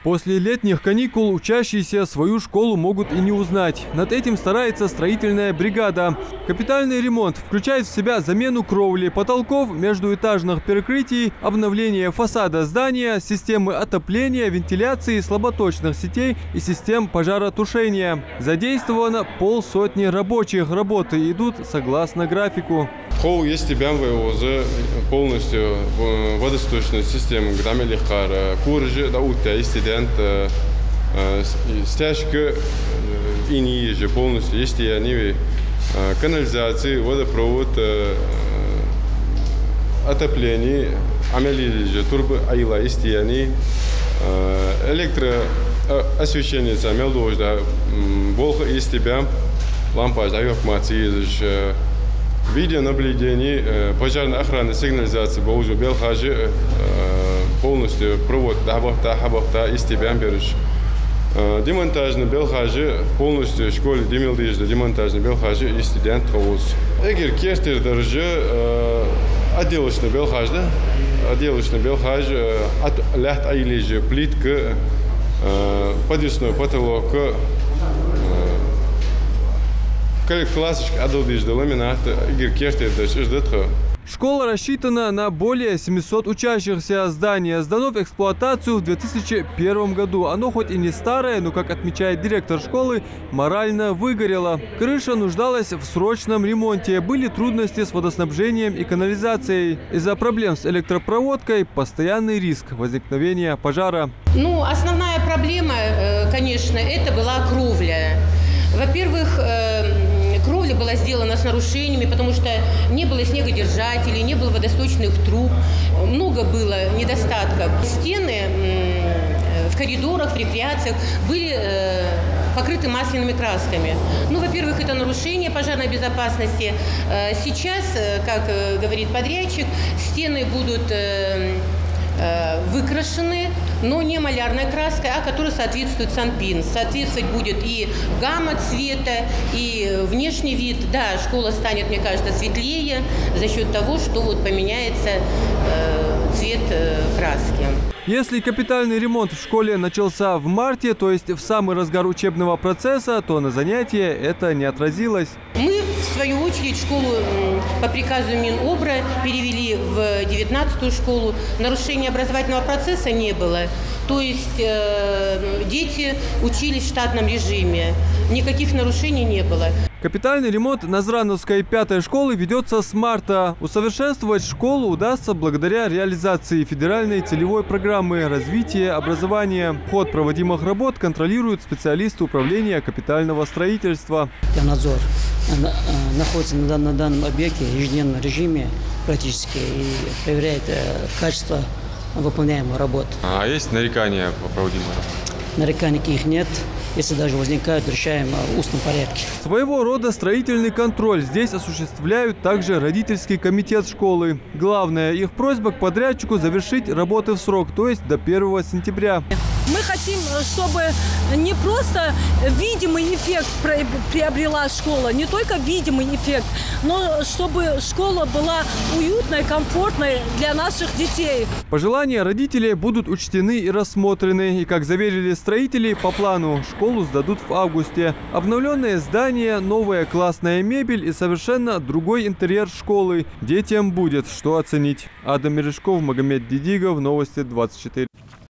После летних каникул учащиеся свою школу могут и не узнать. Над этим старается строительная бригада. Капитальный ремонт включает в себя замену кровли, потолков, междуэтажных перекрытий, обновление фасада здания, системы отопления, вентиляции, слаботочных сетей и систем пожаротушения. Задействовано 500 рабочих. Работы идут согласно графику. Есть полностью водосточную систему, где мы легко куржи, да утя, студент, стяжка и ниже полностью, есть и они канализации, водопровод, отопление, амелилиже, турбо, айла, есть и они электроосвещение, замел дождь, волха есть тебя, лампа, да, как мати, видеонаблюдение, пожарная охрана, сигнализация, боже, белхажи, полностью провод, хабахта, из тебя берешь. Демонтажный белхажи, полностью в школе демилдежда, демонтажный белхажи, и студент хауз. Эгер кертер дороже, отделочный белхаж, да? Отделочный белхаж, лят айлежи, плитка, подвесной потолок, классический адалдежда, ламинат, эгер кертер дороже, Школа рассчитана на более 700 учащихся. Здание сдано в эксплуатацию в 2001 году. Оно хоть и не старое, но, как отмечает директор школы, морально выгорело. Крыша нуждалась в срочном ремонте. Были трудности с водоснабжением и канализацией. Из-за проблем с электропроводкой постоянный риск возникновения пожара. Основная проблема, конечно, это была кровля. Во-первых, кровля была сделана с нарушениями, потому что не было снегодержателей, не было водосточных труб, много было недостатков. Стены в коридорах, в рекреациях были покрыты масляными красками. Во-первых, это нарушение пожарной безопасности. Сейчас, как говорит подрядчик, стены будут выкрашены, но не малярной краской, а которая соответствует Санпин. Соответствовать будет и гамма цвета, и внешний вид. Да, школа станет, мне кажется, светлее за счет того, что поменяется цвет краски. Если капитальный ремонт в школе начался в марте, то есть в самый разгар учебного процесса, то на занятия это не отразилось. Мы, в свою очередь, школу по приказу Минобра перевели в 19-ю школу. Нарушения образовательного процесса не было. То есть дети учились в штатном режиме. Никаких нарушений не было. Капитальный ремонт Назрановской 5-й школы ведется с марта. Усовершенствовать школу удастся благодаря реализации федеральной целевой программы развития образования. Ход проводимых работ контролируют специалисты управления капитального строительства. Надзор находится на данном объекте в ежедневном режиме практически и проверяет качество выполняемых работ. А есть нарекания по проводимой работе? Нареканий их нет. Если даже возникают, решаем в устном порядке. Своего рода строительный контроль здесь осуществляют также родительский комитет школы. Главная их просьба к подрядчику завершить работы в срок, то есть до 1 сентября. Мы хотим, чтобы не просто видимый эффект приобрела школа, не только видимый эффект, но чтобы школа была уютной, комфортной для наших детей. Пожелания родителей будут учтены и рассмотрены. И, как заверили строители, по плану школу сдадут в августе. Обновленное здание, новая классная мебель и совершенно другой интерьер школы. Детям будет что оценить. Адам Мережков, Магомед Дидигов, Новости 24.